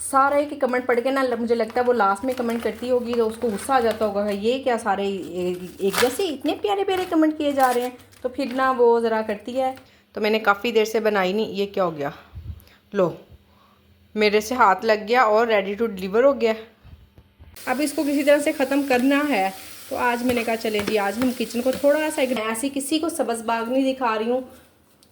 सारा एक कमेंट पढ़ के ना मुझे लगता है वो लास्ट में कमेंट करती होगी तो उसको गुस्सा आ जाता होगा, ये क्या सारे एक जैसे इतने प्यारे प्यारे कमेंट किए जा रहे हैं, तो फिर ना वो ज़रा करती है। तो मैंने काफ़ी देर से बनाई नहीं, ये क्या हो गया, लो मेरे से हाथ लग गया और रेडी टू डिलीवर हो गया। अब इसको किसी तरह से ख़त्म करना है, तो आज मैंने कहा चलें जी आज हम किचन को थोड़ा सा ऐसी किसी को सबस बाग नहीं दिखा रही हूँ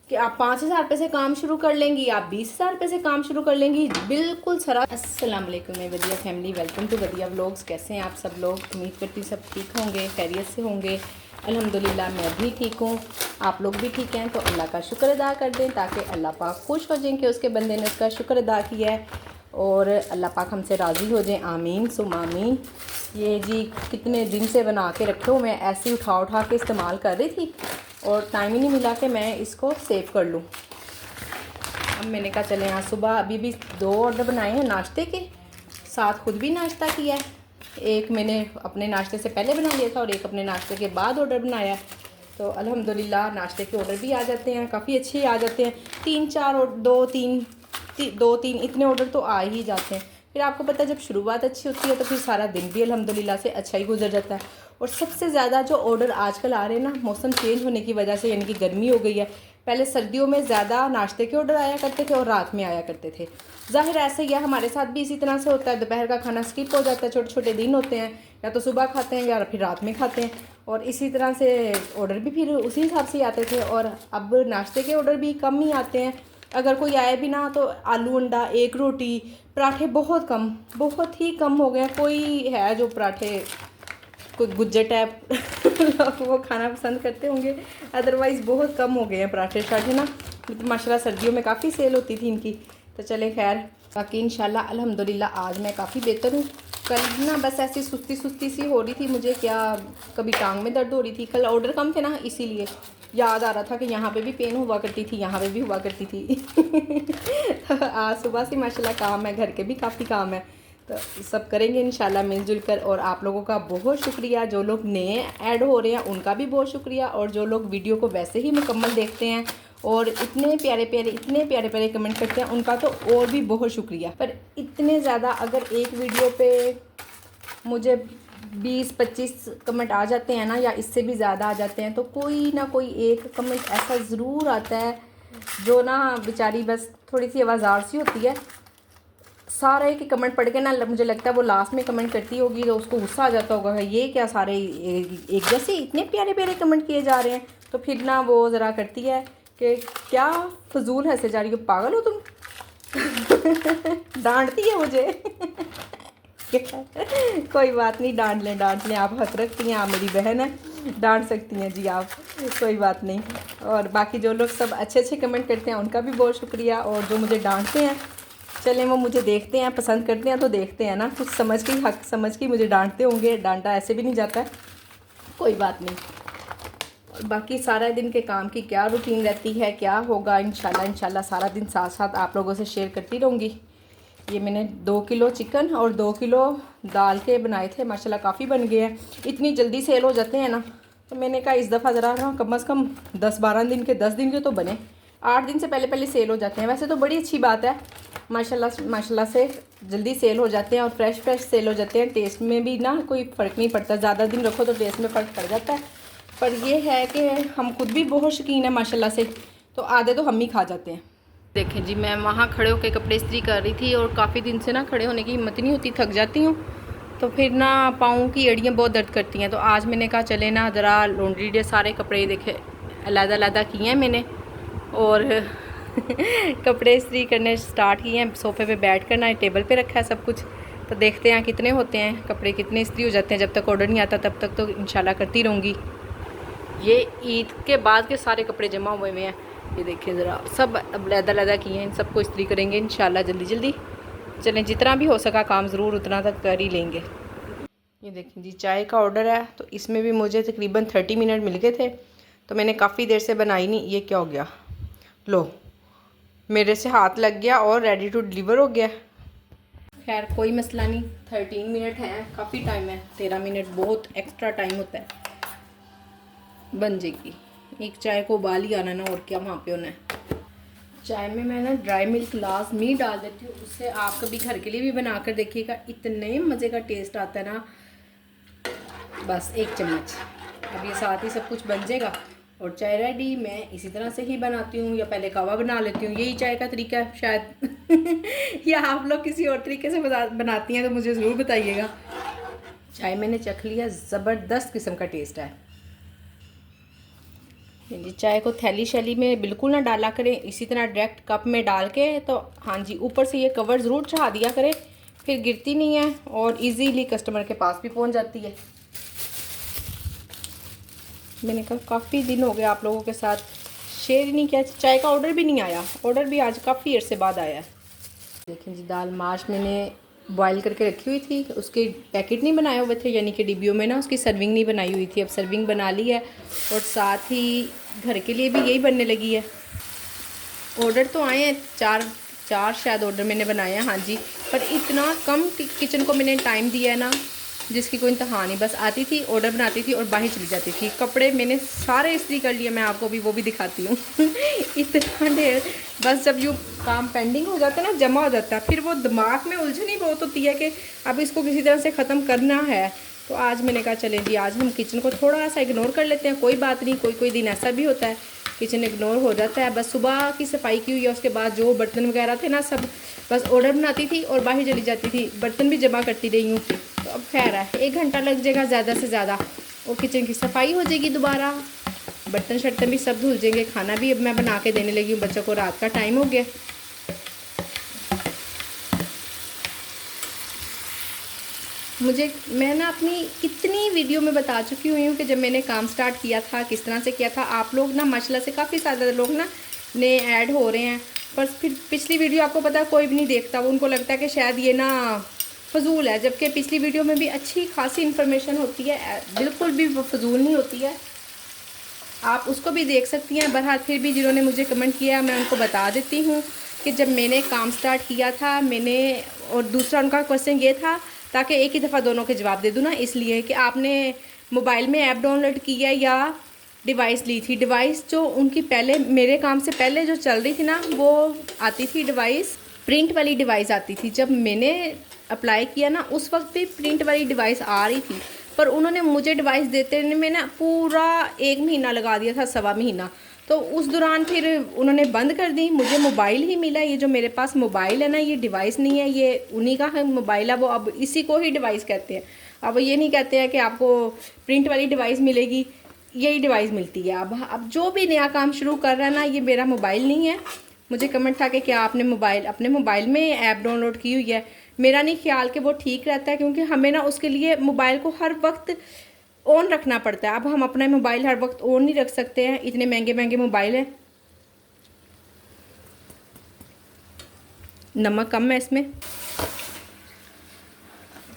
कि आप 5,000 रुपये से काम शुरू कर लेंगी, आप 20,000 रुपये से काम शुरू कर लेंगी, बिल्कुल सरा। अस्सलाम वालेकुम मैं वदिया फैमिली, वेलकम टू वदिया व्लॉग्स। कैसे हैं आप सब लोग? उम्मीद करती सब ठीक होंगे, खैरियत से होंगे। अल्हम्दुलिल्लाह मैं भी ठीक हूँ, आप लोग भी ठीक हैं। तो अल्लाह का शुक्र अदा कर दें ताकि अल्लाह पाक खुश हो जाएं कि उसके बंदे ने उसका शुक्र अदा किया है और अल्लाह पाक हमसे राज़ी हो जाए, आमीन सुम आमीन। ये जी कितने दिन से बना के रखे हुए, मैं ऐसे ही उठा के इस्तेमाल कर रही थी और टाइम ही नहीं मिला कि मैं इसको सेव कर लूँ। अब मैंने कहा चले यहाँ सुबह अभी भी 2 ऑर्डर बनाए हैं नाश्ते के, साथ खुद भी नाश्ता किया है। एक मैंने अपने नाश्ते से पहले बना लिया था और एक अपने नाश्ते के बाद ऑर्डर बनाया। तो अल्हम्दुलिल्लाह नाश्ते के ऑर्डर भी आ जाते हैं, काफ़ी अच्छे आ जाते हैं। 3-4 और 2-3 इतने ऑर्डर तो आ ही जाते हैं। फिर आपको पता है जब शुरुआत अच्छी होती है तो फिर सारा दिन भी अल्हम्दुलिल्लाह से अच्छा ही गुजर जाता है। और सबसे ज़्यादा जो ऑर्डर आजकल आ रहे हैं ना, मौसम चेंज होने की वजह से, यानी कि गर्मी हो गई है। पहले सर्दियों में ज़्यादा नाश्ते के ऑर्डर आया करते थे और रात में आया करते थे। ज़ाहिर ऐसे ही है, हमारे साथ भी इसी तरह से होता है, दोपहर का खाना स्किप हो जाता है। छोटे छोटे दिन होते हैं, या तो सुबह खाते हैं या फिर रात में खाते हैं, और इसी तरह से ऑर्डर भी फिर उसी हिसाब से आते थे। और अब नाश्ते के ऑर्डर भी कम ही आते हैं, अगर कोई आए भी ना तो आलू अंडा, एक रोटी, पराठे बहुत कम, बहुत ही कम हो गए। कोई है जो पराठे कोई गुज्जर टाइप लोग वो खाना पसंद करते होंगे, अदरवाइज़ बहुत कम हो गए हैं पराठे शाठे ना। माशाल्लाह सर्दियों में काफ़ी सेल होती थी इनकी। तो चले खैर, बाकी इंशाल्लाह अल्हम्दुलिल्लाह आज मैं काफ़ी बेहतर हूँ। कल ना बस ऐसी सुस्ती सी हो रही थी मुझे, क्या कभी टांग में दर्द हो रही थी। कल ऑर्डर कम थे ना, इसीलिए याद आ रहा था कि यहाँ पे भी पेन हुआ करती थी, यहाँ पे भी हुआ करती थी। आज सुबह से माशाल्लाह काम है, घर के भी काफ़ी काम है, तो सब करेंगे इंशाल्लाह मिलजुल कर। और आप लोगों का बहुत शुक्रिया, जो लोग नए ऐड हो रहे हैं उनका भी बहुत शुक्रिया, और जो लोग वीडियो को वैसे ही मुकम्मल देखते हैं और इतने प्यारे प्यारे कमेंट करते हैं उनका तो और भी बहुत शुक्रिया। पर इतने ज़्यादा अगर एक वीडियो पे मुझे 20-25 कमेंट आ जाते हैं ना, या इससे भी ज़्यादा आ जाते हैं, तो कोई ना कोई एक कमेंट ऐसा ज़रूर आता है जो ना बेचारी बस थोड़ी सी आवाज़ार सी होती है। सारा एक कमेंट पढ़ के ना मुझे लगता है वो लास्ट में कमेंट करती होगी तो उसको गुस्सा आ जाता होगा, ये क्या सारे एक जैसे इतने प्यारे प्यारे कमेंट किए जा रहे हैं। तो फिर ना वो ज़रा करती है कि क्या फजूल हंसे जा रही हो, पागल हो तुम। डांटती है मुझे। कोई बात नहीं, डांट लें, आप हक रखती हैं, आप मेरी बहन है, डांट सकती हैं जी आप, कोई बात नहीं। और बाकी जो लोग सब अच्छे कमेंट करते हैं उनका भी बहुत शुक्रिया, और जो मुझे डांटते हैं चलें वो मुझे देखते हैं, पसंद करते हैं तो देखते हैं ना, कुछ समझ के हक समझ के मुझे डांटते होंगे, डांटा ऐसे भी नहीं जाता है, कोई बात नहीं। और बाकी सारा दिन के काम की क्या रूटीन रहती है, क्या होगा, इंशाल्लाह सारा दिन साथ साथ आप लोगों से शेयर करती रहूँगी। ये मैंने 2 किलो चिकन और 2 किलो दाल के बनाए थे, माशाल्लाह काफ़ी बन गए हैं। इतनी जल्दी सेल हो जाते हैं ना, तो मैंने कहा इस दफ़ा ज़रा ना कम से कम 10-12 दिन के, 10 दिन के तो बने, 8 दिन से पहले सेल हो जाते हैं। वैसे तो बड़ी अच्छी बात है, माशाल्लाह से जल्दी सेल हो जाते हैं और फ्रेश सेल हो जाते हैं। टेस्ट में भी ना कोई फ़र्क नहीं पड़ता, ज़्यादा दिन रखो तो टेस्ट में फ़र्क पड़ जाता है। पर ये है कि हम खुद भी बहुत शौकीन है माशाल्लाह से, तो आधे तो हम ही खा जाते हैं। देखें जी, मैं वहाँ खड़े होकर कपड़े इस्त्री कर रही थी और काफ़ी दिन से ना खड़े होने की हिम्मत नहीं होती, थक जाती हूँ, तो फिर ना पाँव की एड़ियाँ बहुत दर्द करती हैं। तो आज मैंने कहा चले ना ज़रा लॉन्ड्री डे, सारे कपड़े देखे अलग किए हैं मैंने, और कपड़े इस्त्री करने स्टार्ट किए हैं। सोफ़े पे बैठ कर ना टेबल पे रखा है सब कुछ, तो देखते हैं कितने होते हैं कपड़े, कितने इस्त्री हो जाते हैं। जब तक ऑर्डर नहीं आता तब तक तो इंशाल्लाह करती रहूँगी। ये ईद के बाद के सारे कपड़े जमा हुए हैं, ये देखिए ज़रा, सब अलग किए हैं, इन सबको इस्त्री करेंगे इंशाल्लाह जल्दी। चलें जितना भी हो सका काम ज़रूर उतना तक कर ही लेंगे। ये देखिए जी, चाय का ऑर्डर है, तो इसमें भी मुझे तकरीबन 30 मिनट मिल गए थे, तो मैंने काफ़ी देर से बनाई नहीं। ये क्या हो गया, लो मेरे से हाथ लग गया और रेडी टू डिलीवर हो गया। खैर कोई मसला नहीं, 13 मिनट है, काफ़ी टाइम है, 13 मिनट बहुत एक्स्ट्रा टाइम होता है, बन जाएगी। एक चाय को उबाल ही आना ना, और क्या वहाँ पे होना है। चाय में मैं ना ड्राई मिल्क लाजमी डाल देती हूँ, उससे आप कभी घर के लिए भी बना कर देखिएगा, इतने मज़े का टेस्ट आता है ना। बस 1 चम्मच, अब ये साथ ही सब कुछ बन जाएगा और चाय रेडी। मैं इसी तरह से ही बनाती हूँ, या पहले कहवा बना लेती हूँ, यही चाय का तरीका है शायद या आप लोग किसी और तरीके से बनाती हैं तो मुझे ज़रूर बताइएगा। चाय मैंने चख लिया, ज़बरदस्त किस्म का टेस्ट है। जी, चाय को थैली शैली में बिल्कुल ना डाला करें, इसी तरह डायरेक्ट कप में डाल के, तो हाँ जी ऊपर से ये कवर ज़रूर चढ़ा दिया करें, फिर गिरती नहीं है और इजीली कस्टमर के पास भी पहुंच जाती है। मैंने कहा काफ़ी दिन हो गए आप लोगों के साथ शेयर ही नहीं किया, चाय का ऑर्डर भी नहीं आया, ऑर्डर भी आज काफ़ी अर्से बाद आया। देखें जी, दाल माश मैंने बॉईल करके रखी हुई थी, उसके पैकेट नहीं बनाए हुए थे, यानी कि डिब्बियों में ना उसकी सर्विंग नहीं बनाई हुई थी, अब सर्विंग बना ली है और साथ ही घर के लिए भी यही बनने लगी है। ऑर्डर तो आए हैं चार शायद ऑर्डर मैंने बनाए हैं, हाँ जी, पर इतना कम किचन को मैंने टाइम दिया है ना जिसकी कोई इंतहा नहीं। बस आती थी, ऑर्डर बनाती थी और बाहर चली जाती थी। कपड़े मैंने सारे इस्त्री कर लिए, मैं आपको भी वो भी दिखाती हूँ इतना ढेर, बस जब यूँ काम पेंडिंग हो जाता है ना, जमा हो जाता है, फिर वो दिमाग में उलझन ही बहुत होती है कि अब इसको किसी तरह से ख़त्म करना है। तो आज मैंने कहा चलें जी, आज हम किचन को थोड़ा सा इग्नोर कर लेते हैं, कोई बात नहीं, कोई दिन ऐसा भी होता है किचन इग्नोर हो जाता है। बस सुबह की सफाई की हुई है, उसके बाद जो बर्तन वगैरह थे ना सब, बस ऑर्डर बनाती थी और बाहर चली जाती थी, बर्तन भी जमा करती रही हूँ। तो अब खैर है, 1 घंटा लग जाएगा ज़्यादा से ज़्यादा और किचन की सफाई हो जाएगी दोबारा, बर्तन शर्तन भी सब धुल जाएंगे। खाना भी अब मैं बना के देने लगी हूँ, बच्चों को रात का टाइम हो गया। मैं ना अपनी कितनी वीडियो में बता चुकी हुई हूँ कि जब मैंने काम स्टार्ट किया था किस तरह से किया था। आप लोग ना माशाल्लाह से काफ़ी ज़्यादा लोग ना नए ऐड हो रहे हैं, पर फिर पिछली वीडियो आपको पता है कोई भी नहीं देखता, वो उनको लगता है कि शायद ये ना फजूल है, जबकि पिछली वीडियो में भी अच्छी खासी इन्फॉर्मेशन होती है, बिल्कुल भी फजूल नहीं होती है, आप उसको भी देख सकती हैं। बहरहाल फिर भी जिन्होंने मुझे कमेंट किया मैं उनको बता देती हूँ कि जब मैंने काम स्टार्ट किया था मैंने, और दूसरा उनका क्वेश्चन ये था ताकि एक ही दफ़ा दोनों के जवाब दे दूँ ना, इसलिए कि आपने मोबाइल में ऐप डाउनलोड किया या डिवाइस ली थी। डिवाइस जो उनकी पहले मेरे काम से पहले जो चल रही थी ना, वो आती थी डिवाइस, प्रिंट वाली डिवाइस आती थी। जब मैंने अप्लाई किया ना उस वक्त भी प्रिंट वाली डिवाइस आ रही थी, पर उन्होंने मुझे डिवाइस देते में ना पूरा 1 महीना लगा दिया था, 1.25 महीना। तो उस दौरान फिर उन्होंने बंद कर दी, मुझे मोबाइल ही मिला। ये जो मेरे पास मोबाइल है ना, ये डिवाइस नहीं है, ये उन्हीं का है मोबाइल है, वो अब इसी को ही डिवाइस कहते हैं। अब ये नहीं कहते हैं कि आपको प्रिंट वाली डिवाइस मिलेगी, यही डिवाइस मिलती है। अब जो भी नया काम शुरू कर रहा है ना, ये मेरा मोबाइल नहीं है। मुझे कमेंट था कि क्या आपने अपने मोबाइल में ऐप डाउनलोड की हुई है। मेरा नहीं ख्याल कि वो ठीक रहता है, क्योंकि हमें ना उसके लिए मोबाइल को हर वक्त ऑन रखना पड़ता है। अब हम अपना मोबाइल हर वक्त ऑन नहीं रख सकते हैं, इतने महंगे महंगे मोबाइल हैं। नमक कम है इसमें,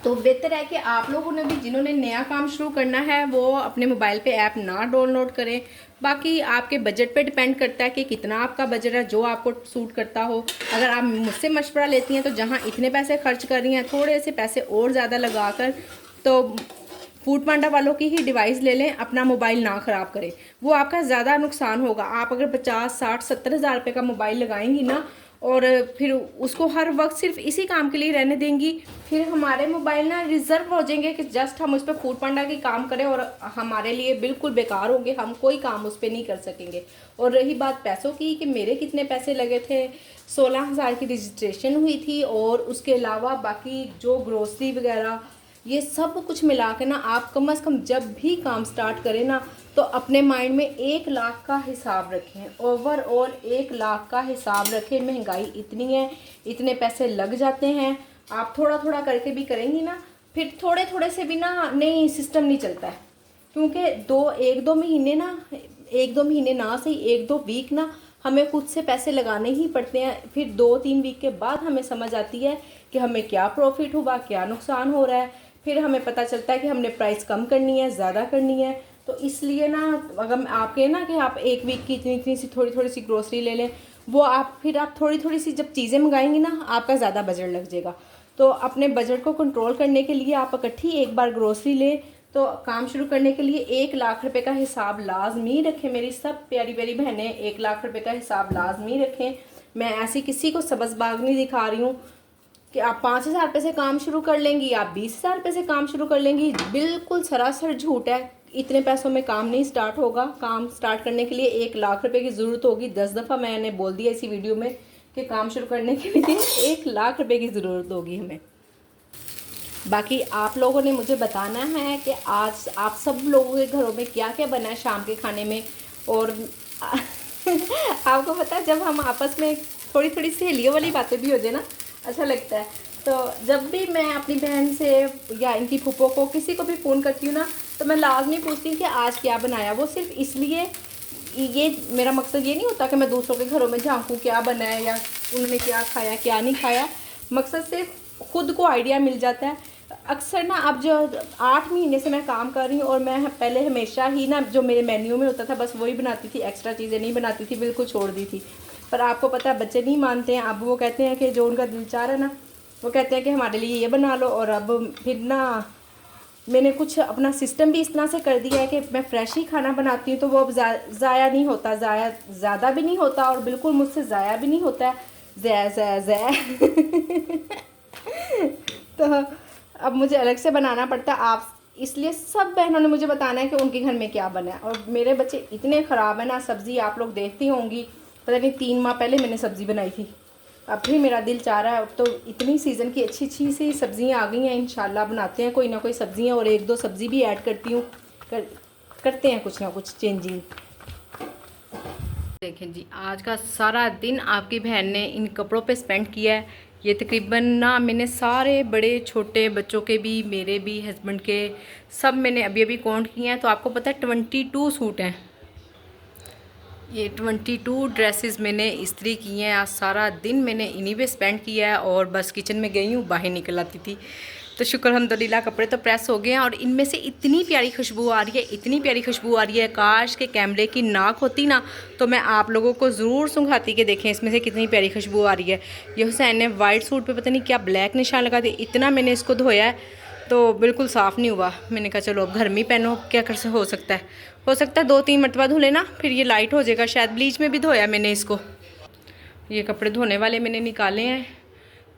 तो बेहतर है कि आप लोगों ने भी, जिन्होंने नया काम शुरू करना है, वो अपने मोबाइल पे ऐप ना डाउनलोड करें। बाकी आपके बजट पे डिपेंड करता है कि कितना आपका बजट है, जो आपको सूट करता हो। अगर आप मुझसे मशवरा लेती हैं तो जहाँ इतने पैसे खर्च कर रही हैं, थोड़े से पैसे और ज़्यादा लगा कर तो फूड पांडा वालों की ही डिवाइस ले लें, अपना मोबाइल ना ख़राब करें, वो आपका ज़्यादा नुकसान होगा। आप अगर 50, 60, 70 हज़ार रुपये का मोबाइल लगाएंगी ना और फिर उसको हर वक्त सिर्फ इसी काम के लिए रहने देंगी, फिर हमारे मोबाइल ना रिज़र्व हो जाएंगे कि जस्ट हम उस पर फूड पांडा की काम करें और हमारे लिए बिल्कुल बेकार होंगे, हम कोई काम उस पर नहीं कर सकेंगे। और रही बात पैसों की कि मेरे कितने पैसे लगे थे, 16 हज़ार की रजिस्ट्रेशन हुई थी और उसके अलावा बाकी जो ग्रोसरी वगैरह ये सब कुछ मिला के ना, आप कम से कम जब भी काम स्टार्ट करें ना, तो अपने माइंड में 1 लाख का हिसाब रखें, ओवरऑल 1 लाख का हिसाब रखें। महंगाई इतनी है, इतने पैसे लग जाते हैं। आप थोड़ा थोड़ा करके भी करेंगी ना, फिर थोड़े थोड़े से भी ना नहीं सिस्टम नहीं चलता है, क्योंकि 1-2 महीने ना, 1-2 महीने ना सही 1-2 वीक ना हमें खुद से पैसे लगाने ही पड़ते हैं। फिर 2-3 वीक के बाद हमें समझ आती है कि हमें क्या प्रॉफिट हुआ, क्या नुकसान हो रहा है। फिर हमें पता चलता है कि हमने प्राइस कम करनी है, ज़्यादा करनी है। तो इसलिए ना, अगर आप कहें ना कि आप 1 वीक की इतनी इतनी सी थोड़ी सी ग्रोसरी ले लें, वो आप थोड़ी थोड़ी सी जब चीज़ें मंगाएंगी ना, आपका ज़्यादा बजट लग जाएगा। तो अपने बजट को कंट्रोल करने के लिए आप इकट्ठी एक बार ग्रोसरी लें। तो काम शुरू करने के लिए 1 लाख रुपए का हिसाब लाजमी रखें। मेरी सब प्यारी प्यारी बहनें 1 लाख रुपए का हिसाब लाजमी रखें। मैं ऐसी किसी को सबसबाग नहीं दिखा रही हूँ कि आप 5,000 रुपये से काम शुरू कर लेंगी, आप 20,000 रुपये से काम शुरू कर लेंगी। बिल्कुल सरासर झूठ है। इतने पैसों में काम नहीं स्टार्ट होगा। काम स्टार्ट करने के लिए 1 लाख रुपए की ज़रूरत होगी। 10 दफ़ा मैंने बोल दिया इसी वीडियो में कि काम शुरू करने के लिए 1 लाख रुपए की ज़रूरत होगी हमें। बाकी आप लोगों ने मुझे बताना है कि आज आप सब लोगों के घरों में क्या क्या बना है शाम के खाने में। और आपको पता है, जब हम आपस में थोड़ी थोड़ी सहेलियों वाली बातें भी हो जाए ना, अच्छा लगता है। तो जब भी मैं अपनी बहन से या इनकी फूफो को किसी को भी फ़ोन करती हूँ ना, तो मैं लाजमी पूछती हूँ कि आज क्या बनाया। वो सिर्फ इसलिए, ये मेरा मकसद ये नहीं होता कि मैं दूसरों के घरों में झांकूँ क्या बना है या उन्होंने क्या खाया क्या नहीं खाया। मकसद सिर्फ खुद को आइडिया मिल जाता है। अक्सर ना, अब जो 8 महीने से मैं काम कर रही हूँ, और मैं पहले हमेशा ही ना जो मेरे मेन्यू में होता था बस वही बनाती थी, एक्स्ट्रा चीज़ें नहीं बनाती थी, बिल्कुल छोड़ दी थी। पर आपको पता है बच्चे नहीं मानते हैं। अब वो कहते हैं कि जो उनका दिल चाह रहा है ना, वो कहते हैं कि हमारे लिए ये बना लो। और अब फिर ना मैंने कुछ अपना सिस्टम भी इस तरह से कर दिया है कि मैं फ्रेश ही खाना बनाती हूँ, तो वो अब ज़ाया नहीं होता, ज़्यादा भी नहीं होता और बिल्कुल मुझसे ज़ाया भी नहीं होता है। ज़ाया तो अब मुझे अलग से बनाना पड़ता है। आप इसलिए सब बहनों ने मुझे बताना है कि उनके घर में क्या बना है। और मेरे बच्चे इतने ख़राब हैं ना, सब्ज़ी आप लोग देखती होंगी, पता नहीं 3 माह पहले मैंने सब्ज़ी बनाई थी, अब भी मेरा दिल चाह रहा है। तो इतनी सीज़न की अच्छी अच्छी सी सब्ज़ियाँ आ गई हैं, इंशाल्लाह बनाते हैं कोई ना कोई सब्ज़ियाँ, और 1-2 सब्ज़ी भी ऐड करती हूँ, करते हैं कुछ ना कुछ चेंजिंग। देखें जी, आज का सारा दिन आपकी बहन ने इन कपड़ों पे स्पेंड किया है। ये तकरीबन ना मैंने सारे बड़े छोटे बच्चों के भी, मेरे भी, हस्बैंड के, सब मैंने अभी अभी काउंट किए हैं। तो आपको पता है 22 सूट हैं। ये 22 ड्रेसेस मैंने इस्त्री की हैं। आज सारा दिन मैंने इन्हीं पे स्पेंड किया है। और बस किचन में गई हूँ, बाहर निकल आती थी। तो शुक्र अल्हम्दुलिल्लाह कपड़े तो प्रेस हो गए हैं। और इनमें से इतनी प्यारी खुशबू आ रही है, इतनी प्यारी खुशबू आ रही है। काश के कैमरे की नाक होती ना, तो मैं आप लोगों को ज़रूर सुंघाती कि देखें इसमें से कितनी प्यारी खुशबू आ रही है। ये हुसैन ने वाइट सूट पे पता नहीं क्या ब्लैक निशान लगा दिया। इतना मैंने इसको धोया है तो बिल्कुल साफ़ नहीं हुआ। मैंने कहा चलो अब घर में ही पहनो, क्या कर हो सकता है 2-3 मरतबा धो लेना, फिर ये लाइट हो जाएगा। शायद ब्लीच में भी धोया मैंने इसको। ये कपड़े धोने वाले मैंने निकाले हैं,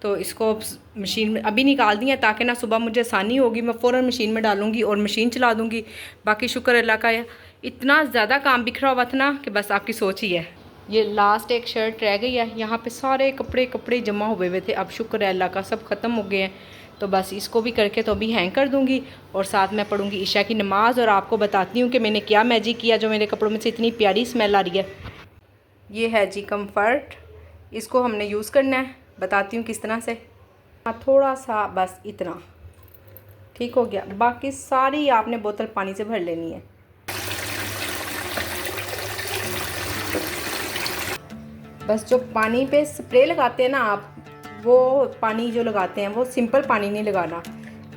तो इसको मशीन में अभी निकाल दिया ताकि ना सुबह मुझे आसानी होगी, मैं फ़ौरन मशीन में डालूंगी और मशीन चला दूंगी। बाकी शुक्र अल्लाह का, इतना ज़्यादा काम बिखरा हुआ था ना कि बस आपकी सोच ही है। ये लास्ट एक शर्ट रह गई है, यहाँ पे सारे कपड़े जमा हुए थे। अब शुक्र है अल्लाह का सब ख़त्म हो गए हैं। तो बस इसको भी करके तो अभी हैंग कर दूँगी और साथ में पढ़ूँगी ईशा की नमाज़। और आपको बताती हूँ कि मैंने क्या मैजिक किया जो मेरे कपड़ों में से इतनी प्यारी स्मेल आ रही है। ये है जी कम्फर्ट, इसको हमने यूज़ करना है। बताती हूँ किस तरह से। थोड़ा सा बस इतना ठीक हो गया। बाकी सारी आपने बोतल पानी से भर लेनी है। बस जो पानी पे स्प्रे लगाते हैं ना आप, वो पानी जो लगाते हैं वो सिंपल पानी नहीं लगाना,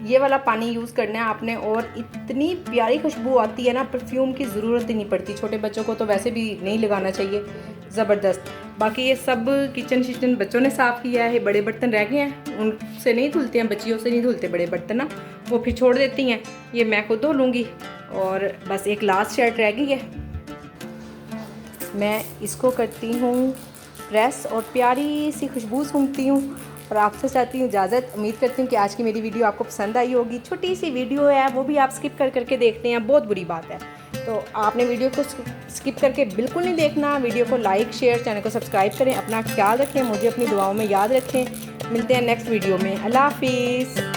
ये वाला पानी यूज़ करना है आपने। और इतनी प्यारी खुशबू आती है ना, परफ्यूम की ज़रूरत ही नहीं पड़ती। छोटे बच्चों को तो वैसे भी नहीं लगाना चाहिए, ज़बरदस्त। बाकी ये सब किचन शिचन बच्चों ने साफ़ किया है। बड़े बर्तन रह गए हैं, उनसे नहीं धुलते हैं, बच्चियों से नहीं धुलते बड़े बर्तन ना, वो फिर छोड़ देती हैं। ये मैं खुद धो लूँगी। और बस एक लास्ट शर्ट रह गई है, मैं इसको करती हूँ प्रेस और प्यारी सी खुशबू सूंघती हूँ। और आपसे चाहती हूँ इजाज़त। उम्मीद करती हूँ कि आज की मेरी वीडियो आपको पसंद आई होगी। छोटी सी वीडियो है, वो भी आप स्किप करके देखते हैं, बहुत बुरी बात है। तो आपने वीडियो को स्किप करके बिल्कुल नहीं देखना। वीडियो को लाइक, शेयर, चैनल को सब्सक्राइब करें। अपना ख्याल रखें, मुझे अपनी दुआओं में याद रखें। मिलते हैं नेक्स्ट वीडियो में। अल्लाह हाफिज़।